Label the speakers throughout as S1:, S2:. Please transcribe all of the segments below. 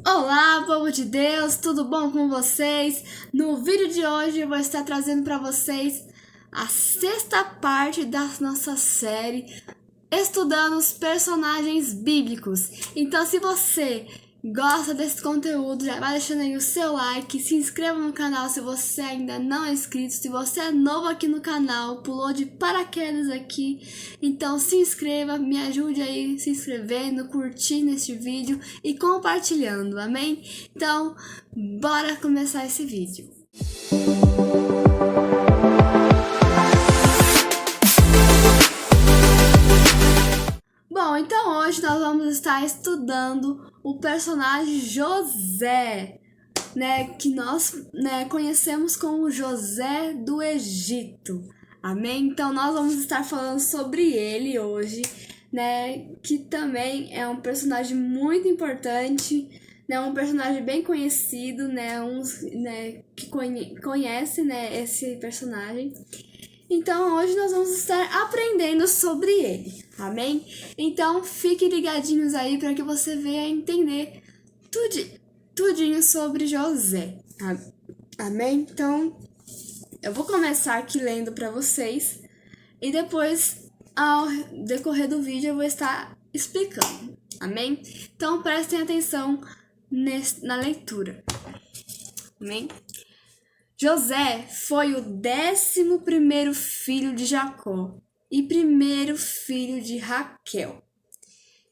S1: Olá, povo de Deus, tudo bom com vocês? No vídeo de hoje eu vou estar trazendo para vocês a sexta parte da nossa série estudando os personagens bíblicos. Então, se você gosta desse conteúdo, já vai deixando aí o seu like, se inscreva no canal se você ainda não é inscrito. Se você é novo aqui no canal, pulou de paraquedas aqui, então se inscreva, me ajude aí se inscrevendo, curtindo este vídeo e compartilhando, amém? Então, bora começar esse vídeo. Bom, então hoje nós vamos estar estudando o personagem José, que nós conhecemos como José do Egito, amém? Então nós vamos estar falando sobre ele hoje, que também é um personagem muito importante, um personagem bem conhecido, que conhece, esse personagem. Então hoje nós vamos estar aprendendo sobre ele, amém? Então fiquem ligadinhos aí para que você venha entender tudinho sobre José, amém? Então eu vou começar aqui lendo para vocês e depois, ao decorrer do vídeo, eu vou estar explicando, amém? Então prestem atenção na leitura, amém? José foi o 11º filho de Jacó e primeiro filho de Raquel.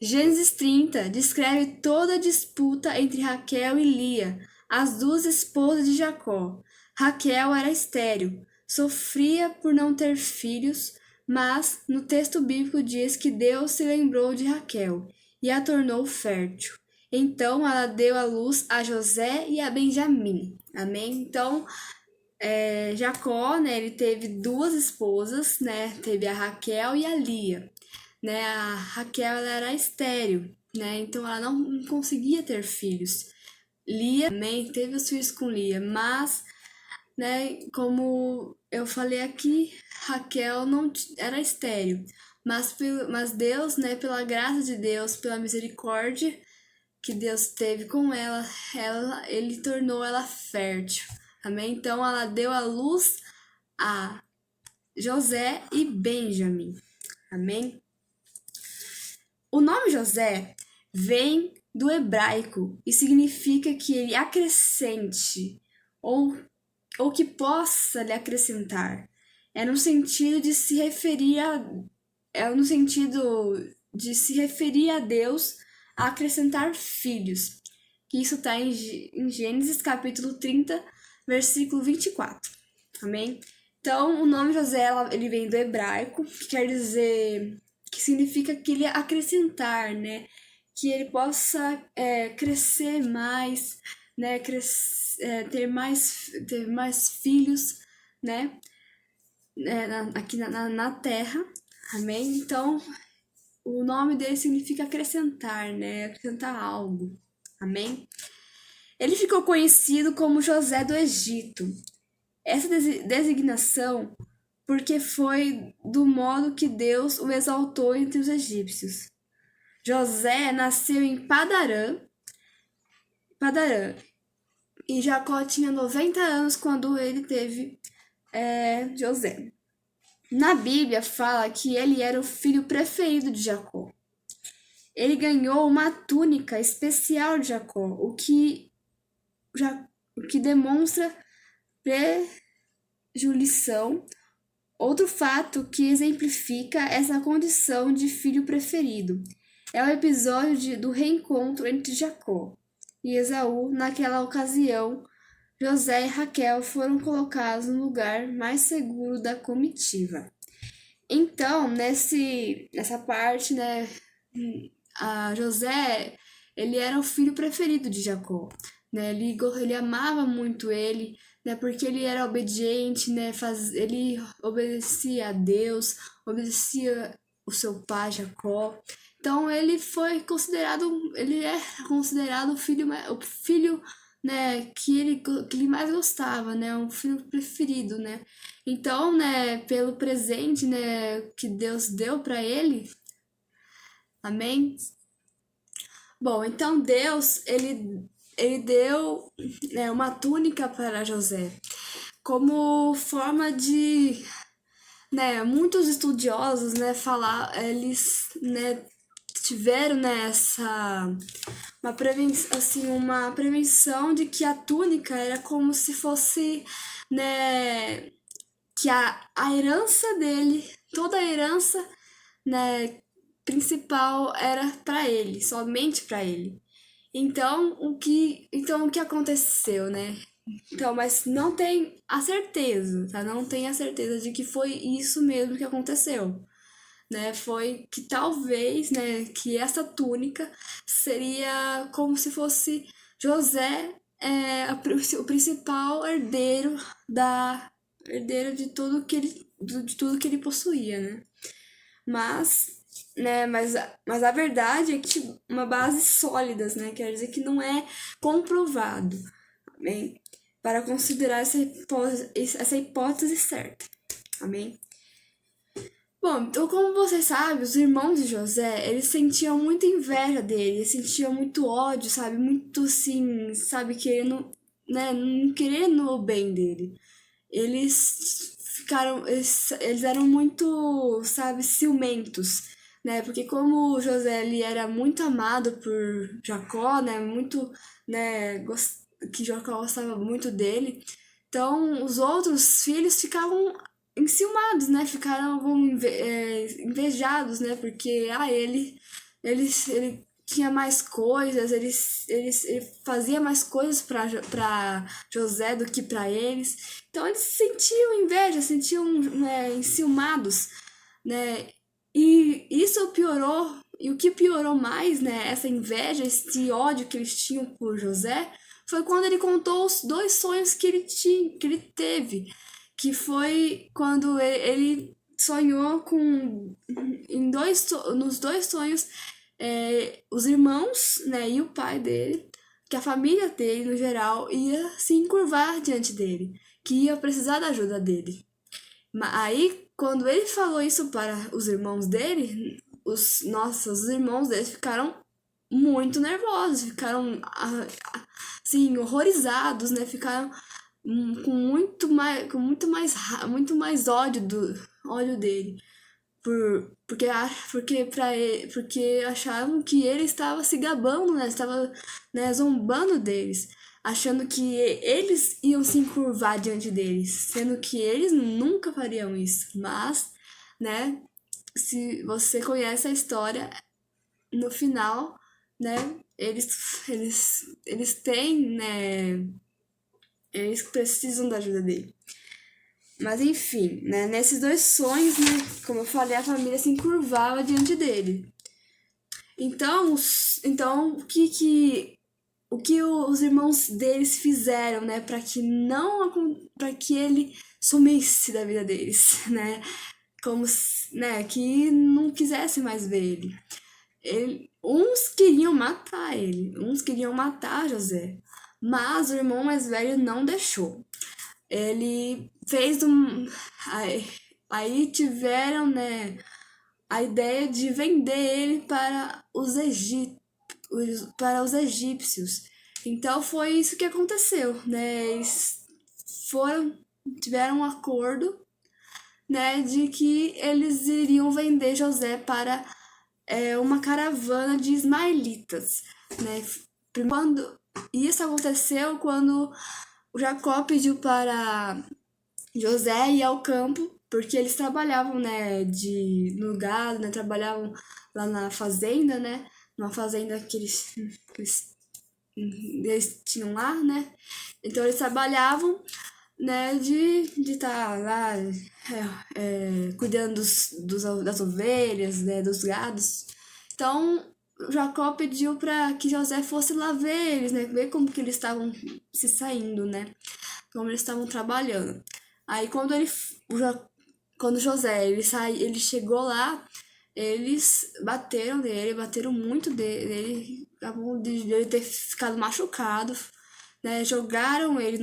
S1: Gênesis 30 descreve toda a disputa entre Raquel e Lia, as duas esposas de Jacó. Raquel era estéril, sofria por não ter filhos, mas no texto bíblico diz que Deus se lembrou de Raquel e a tornou fértil. Então ela deu à luz a José e a Benjamim. Amém? Então, Jacó, ele teve duas esposas, teve a Raquel e a Lia. A Raquel ela era estéril, então ela não conseguia ter filhos. Lia também teve os filhos com Lia, mas, como eu falei aqui, Raquel não era estéril. Mas Deus, pela graça de Deus, pela misericórdia que Deus teve com ela, ele tornou ela fértil. Amém? Então ela deu à luz a José e Benjamim. Amém? O nome José vem do hebraico e significa que ele acrescente ou que possa lhe acrescentar. É no sentido de se referir a Deus a acrescentar filhos. Que isso está em Gênesis capítulo 30, versículo 24. Amém? Então, o nome José, ele vem do hebraico, que quer dizer, que significa que ele acrescentar, que ele possa crescer mais, ter mais filhos, aqui na terra. Amém? Então, o nome dele significa acrescentar, acrescentar algo. Amém? Ele ficou conhecido como José do Egito. Essa designação porque foi do modo que Deus o exaltou entre os egípcios. José nasceu em Padarã, e Jacó tinha 90 anos quando ele teve José. Na Bíblia fala que ele era o filho preferido de Jacó. Ele ganhou uma túnica especial de Jacó, o que demonstra prejulição. Outro fato que exemplifica essa condição de filho preferido é o episódio do reencontro entre Jacó e Esaú. Naquela ocasião, José e Raquel foram colocados no lugar mais seguro da comitiva. Então, nessa parte, a José, ele era o filho preferido de Jacó, ele amava muito ele, porque ele era obediente, ele obedecia a Deus, obedecia o seu pai Jacó. Então ele é considerado o filho, que ele mais gostava, um filho preferido, Então, pelo presente, que Deus deu para ele, amém? Bom, então Deus, ele ele deu, né, uma túnica para José, como forma de, né, muitos estudiosos, né, eles, né, tiveram, né, uma prevenção de que a túnica era como se fosse, né, que a herança dele, toda a herança, né, principal era para ele, somente para ele. Então o que aconteceu, né? Então, mas não tem a certeza, tá? Não tem a certeza de que foi isso mesmo que aconteceu, né? Foi que talvez, né, que essa túnica seria como se fosse José, o principal herdeiro de tudo que ele possuía, né? Mas, mas a verdade é que uma base sólidas, né? Quer dizer que não é comprovado, amém? Para considerar essa hipótese certa, amém? Bom, então como você sabe, os irmãos de José, eles sentiam muita inveja dele, eles sentiam muito ódio, sabe? Muito assim, sabe, querendo, né, não querendo o bem dele. Eles eram muito, sabe, ciumentos, né? Porque como José ele era muito amado por Jacó, né? Muito, né, que Jacó gostava muito dele. Então, os outros filhos ficavam enciumados, né? Ficaram invejados, né? Porque ele tinha mais coisas, ele fazia mais coisas para José do que para eles. Então eles sentiam inveja, sentiam, né, enciumados, né? E isso piorou, e o que piorou mais, né, essa inveja, esse ódio que eles tinham por José, foi quando ele contou os dois sonhos que ele teve, que foi quando ele sonhou com nos dois sonhos, os irmãos, né, e o pai dele, que a família dele no geral ia se encurvar diante dele, que ia precisar da ajuda dele. Aí, quando ele falou isso para os irmãos dele, os irmãos dele ficaram muito nervosos, ficaram assim, horrorizados, né? Ficaram muito mais ódio dele. Porque achavam que ele estava se gabando, né? Estava, né, zombando deles, achando que eles iam se encurvar diante deles, sendo que eles nunca fariam isso. Mas, né, se você conhece a história, no final, né, eles têm, né, eles precisam da ajuda dele. Mas enfim, né, nesses dois sonhos, né, como eu falei, a família se encurvava diante dele. Então o que os irmãos deles fizeram, né, para que não para que ele sumisse da vida deles, né? Como, né, que não quisesse mais ver uns queriam matar ele, uns queriam matar José, mas o irmão mais velho não deixou. Ele fez um. Aí tiveram, né, a ideia de vender ele para os egípcios. Então foi isso que aconteceu, né? Eles tiveram um acordo, né, de que eles iriam vender José para uma caravana de ismaelitas, né? Quando isso aconteceu quando o Jacó pediu para José ir ao campo, porque eles trabalhavam, né, no gado, né, trabalhavam lá na fazenda, né, numa fazenda eles tinham lá, né, então eles trabalhavam, né, de estar lá cuidando das ovelhas, né, dos gados. Então Jacó pediu para que José fosse lá ver eles, né, ver como que eles estavam se saindo, né, como eles estavam trabalhando. Aí quando José ele chegou lá, eles bateram muito dele, acabou de ele ter ficado machucado, né? Jogaram ele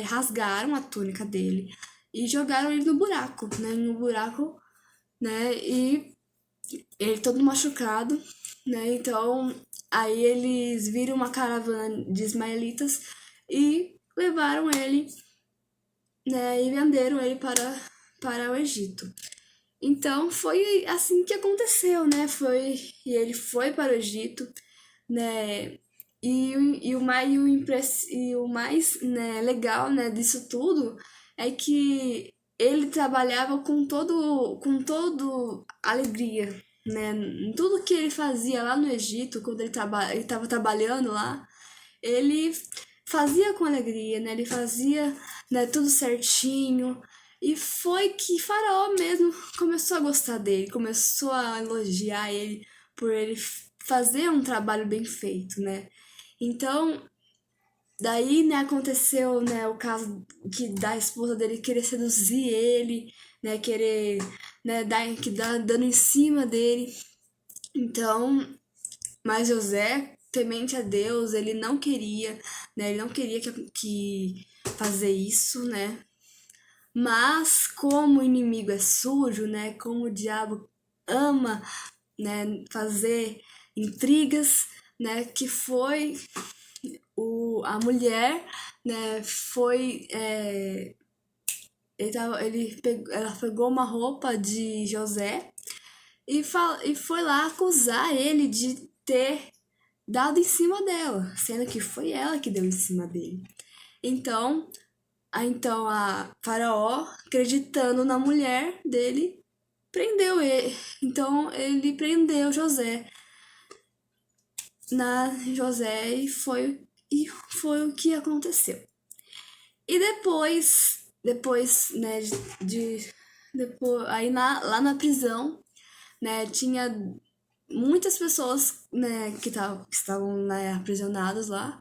S1: rasgaram a túnica dele e jogaram ele no buraco, né? No buraco, né? E ele todo machucado, né? Então Aí eles viram uma caravana de ismaelitas e levaram ele, né, e venderam ele para o Egito. Então foi assim que aconteceu, né? E ele foi para o Egito, né? E o mais, né, legal, né, disso tudo é que ele trabalhava com todo alegria, né? Em tudo que ele fazia lá no Egito, quando ele estava trabalhando lá, ele fazia com alegria, né? Ele fazia, né, tudo certinho. E foi que Faraó mesmo começou a gostar dele, começou a elogiar ele por ele fazer um trabalho bem feito, né? Então, daí, né, aconteceu, né, o caso da esposa dele querer seduzir ele, né, querer, né, dando em cima dele. Então, mas José, temente a Deus, ele não queria, né? Ele não queria que fazer isso, né? Mas como o inimigo é sujo, né? Como o diabo ama, né, fazer intrigas, né? Que foi a mulher, né? Ela pegou uma roupa de José e foi lá acusar ele de ter dado em cima dela, sendo que foi ela que deu em cima dele. Então a Faraó, acreditando na mulher dele, prendeu ele. Então ele prendeu José e foi o que aconteceu. E depois, né, depois aí lá na prisão, né, tinha muitas pessoas, né, que estavam, né, aprisionadas lá.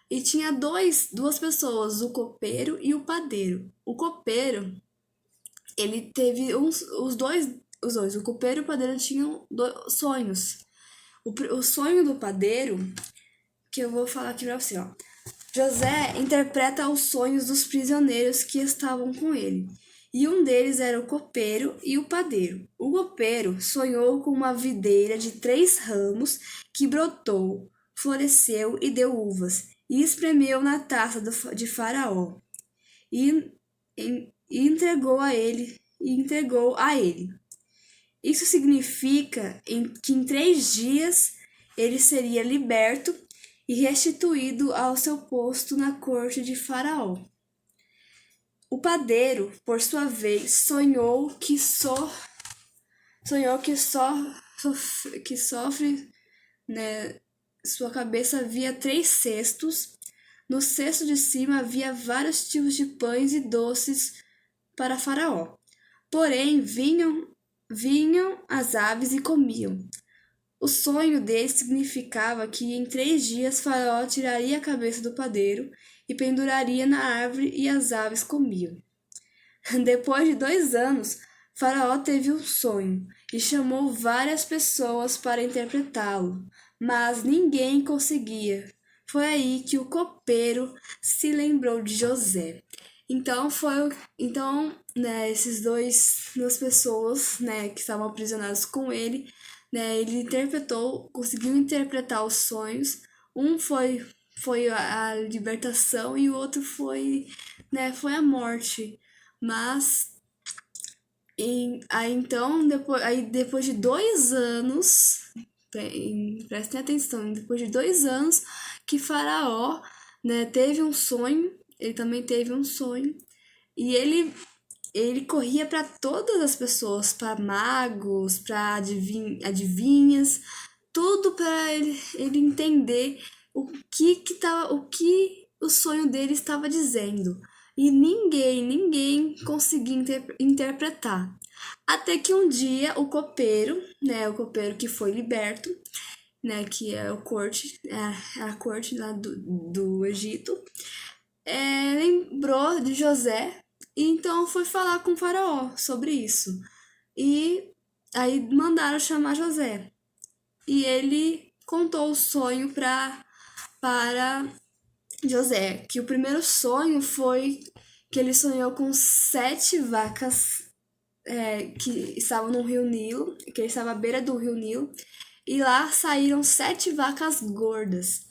S1: E tinha duas pessoas, o copeiro e o padeiro. O copeiro, ele teve os dois, o copeiro e o padeiro tinham sonhos. O sonho do padeiro, que eu vou falar aqui pra você, ó. José interpreta os sonhos dos prisioneiros que estavam com ele. E um deles era o copeiro e o padeiro. O copeiro sonhou com uma videira de 3 ramos que brotou, floresceu e deu uvas, e espremeu na taça de Faraó, e, e entregou a ele. Isso significa que em 3 dias ele seria liberto e restituído ao seu posto na corte de Faraó. O padeiro, por sua vez, sonhou que sofre, né? Sua cabeça havia 3 cestos. No cesto de cima havia vários tipos de pães e doces para Faraó. Porém, vinham as aves e comiam. O sonho dele significava que em 3 dias Faraó tiraria a cabeça do padeiro e penduraria na árvore e as aves comiam. Depois de 2 anos, Faraó teve um sonho e chamou várias pessoas para interpretá-lo, mas ninguém conseguia. Foi aí que o copeiro se lembrou de José. Então, né, duas pessoas, né, que estavam aprisionadas com ele, né, ele conseguiu interpretar os sonhos. Um foi a libertação e o outro foi a morte. Mas depois de 2 anos, prestem atenção, depois de 2 anos que Faraó, né, teve um sonho, ele também teve um sonho, e ele corria para todas as pessoas, para magos, para adivinhas, tudo para ele entender o que o sonho dele estava dizendo. E ninguém conseguia interpretar. Até que um dia o copeiro, né, o copeiro que foi liberto, né, que é a corte lá do Egito, lembrou de José e então foi falar com o faraó sobre isso. E aí mandaram chamar José. E ele contou o sonho para José, que o primeiro sonho foi que ele sonhou com 7 vacas que estavam no Rio Nilo, que ele estava à beira do Rio Nilo, e lá saíram 7 vacas gordas.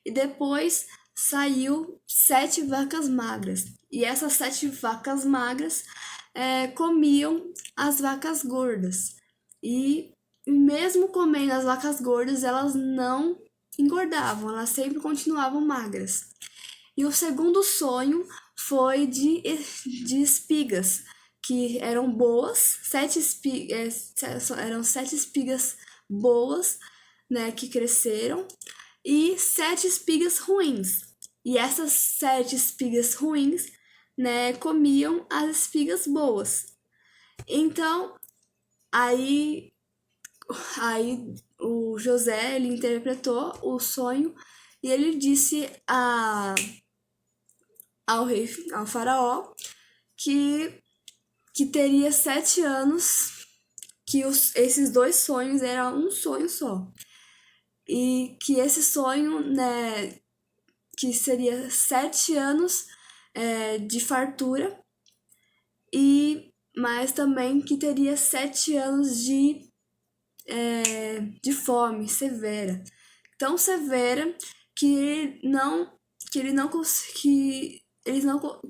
S1: E depois saiu 7 vacas magras. E essas 7 vacas magras comiam as vacas gordas. E mesmo comendo as vacas gordas, elas não engordavam, elas sempre continuavam magras. E o segundo sonho foi de espigas, que eram boas, eram 7 espigas boas, né, que cresceram, e 7 espigas ruins. E essas 7 espigas ruins, né, comiam as espigas boas. Então, aí o José, ele interpretou o sonho e ele disse ao faraó que teria 7 anos, que esses 2 sonhos eram um sonho só. E que esse sonho, né, que seria 7 anos de fartura, mas também que teria 7 anos de fome severa. Tão severa que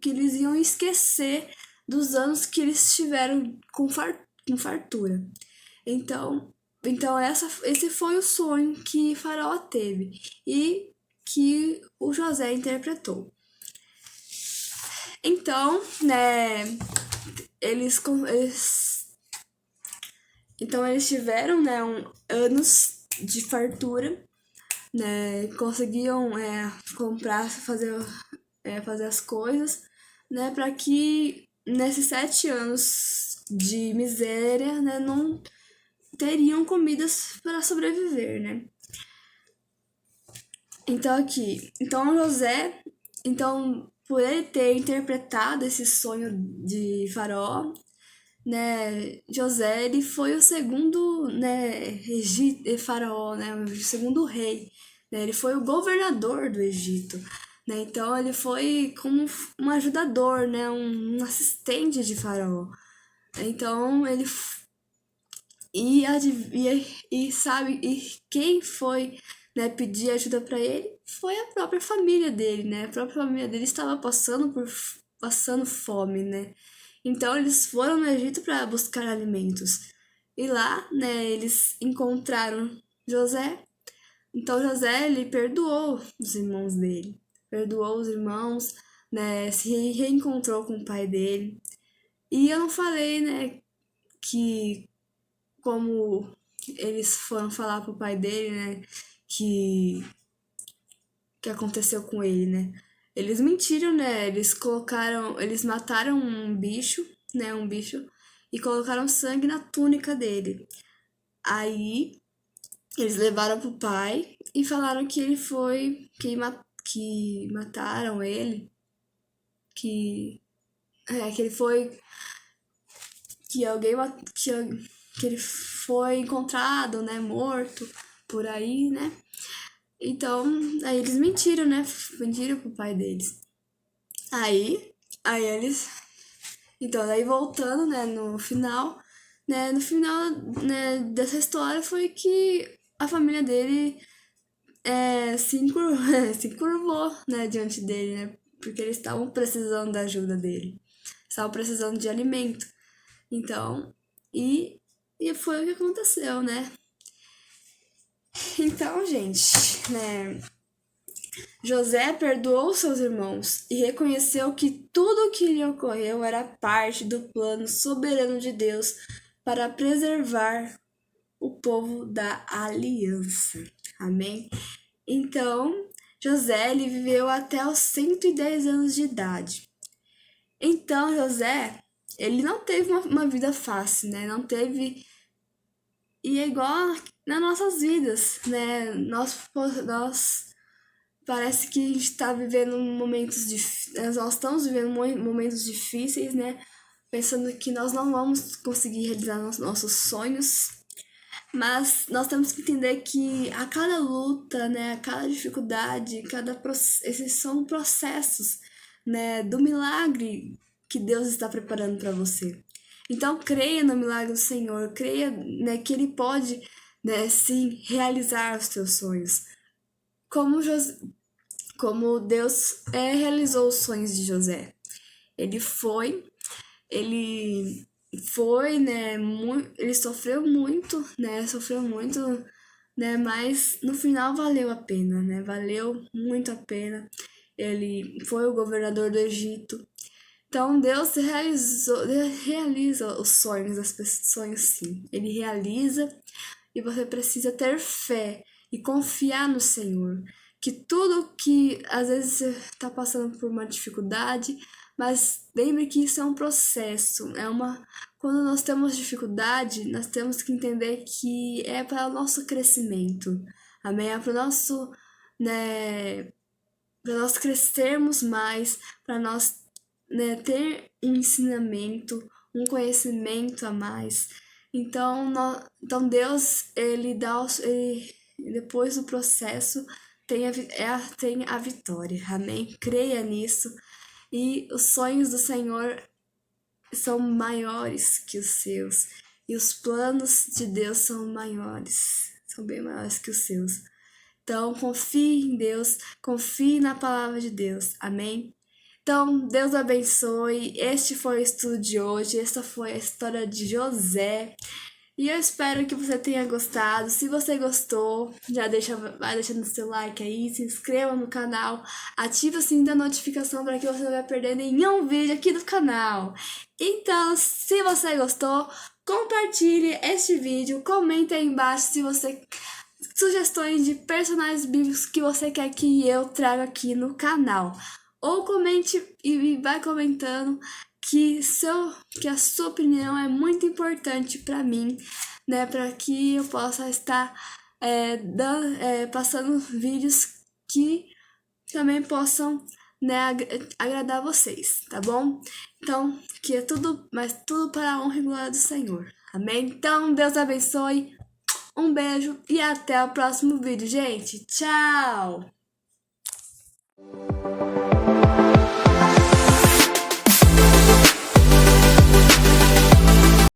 S1: eles iam esquecer dos anos que eles tiveram com fartura. Então esse foi o sonho que Faraó teve e que o José interpretou. Então, né, eles tiveram, né, anos de fartura, né, conseguiam comprar, fazer as coisas, né, para que nesses 7 anos de miséria, né, não teriam comidas para sobreviver, né. Então José, por ele ter interpretado esse sonho de Faraó, né, José, ele foi o segundo, né, faraó, né, o segundo rei, né, ele foi o governador do Egito, né, então ele foi como um ajudador, né, um assistente de faraó. Então ele e quem foi, né, pedir ajuda para ele foi a própria família dele, né? A própria família dele estava passando fome, né? Então eles foram no Egito para buscar alimentos. E lá, né, eles encontraram José. Então José, ele perdoou os irmãos dele. Perdoou os irmãos, né, se reencontrou com o pai dele. E eu não falei, né, que como eles foram falar pro pai dele, né, que aconteceu com ele, né? Eles mentiram, né? Eles mataram um bicho, né, e colocaram sangue na túnica dele. Aí eles levaram pro pai e falaram que ele foi que mataram ele, que que ele foi que alguém que ele foi encontrado, né, morto por aí, né? Então, aí eles mentiram, né? Mentiram pro pai deles. Aí eles. Então, daí voltando, né, no final, né, dessa história foi que a família dele se curvou, né, diante dele, né? Porque eles estavam precisando da ajuda dele. Estavam precisando de alimento. Então, e foi o que aconteceu, né? Então, gente, né, José perdoou seus irmãos e reconheceu que tudo o que lhe ocorreu era parte do plano soberano de Deus para preservar o povo da aliança. Amém? Então, José ele viveu até os 110 anos de idade. Então, José, ele não teve uma vida fácil, né? Não teve. E é igual nas nossas vidas, né? Nós parece que a gente está vivendo momentos difíceis, nós estamos vivendo momentos difíceis, né? Pensando que nós não vamos conseguir realizar nossos sonhos, mas nós temos que entender que a cada luta, né, a cada dificuldade, esses são processos, né, do milagre que Deus está preparando para você. Então creia no milagre do Senhor, creia, né, que Ele pode né, sim, realizar os teus sonhos. Como, como Deus realizou os sonhos de José. Ele foi, ele foi, né, ele sofreu muito, né, mas no final valeu a pena, né, valeu muito a pena. Ele foi o governador do Egito. Então Deus realiza os sonhos das pessoas, sim. Ele realiza e você precisa ter fé e confiar no Senhor. Que tudo que às vezes você está passando por uma dificuldade, mas lembre que isso é um processo, quando nós temos dificuldade, nós temos que entender que é para o nosso crescimento. Amém? É para o nosso, né, para nós crescermos mais, para nós, né, ter um ensinamento, um conhecimento a mais. Então, então Deus, depois do processo, tem a vitória. Amém? Creia nisso. E os sonhos do Senhor são maiores que os seus. E os planos de Deus são maiores. São bem maiores que os seus. Então, confie em Deus, confie na palavra de Deus. Amém? Então, Deus abençoe. Este foi o estudo de hoje. Esta foi a história de José. E eu espero que você tenha gostado. Se você gostou, vai deixando seu like aí, se inscreva no canal, ative o sininho da notificação para que você não vai perder nenhum vídeo aqui do canal. Então, se você gostou, compartilhe este vídeo, comente aí embaixo se você sugestões de personagens bíblicos que você quer que eu traga aqui no canal. Ou comente e vai comentando que a sua opinião é muito importante para mim, né, para que eu possa estar passando vídeos que também possam, né, agradar vocês, tá bom? Então, que é tudo, mas tudo para a honra e glória do Senhor. Amém? Então, Deus abençoe. Um beijo e até o próximo vídeo, gente. Tchau!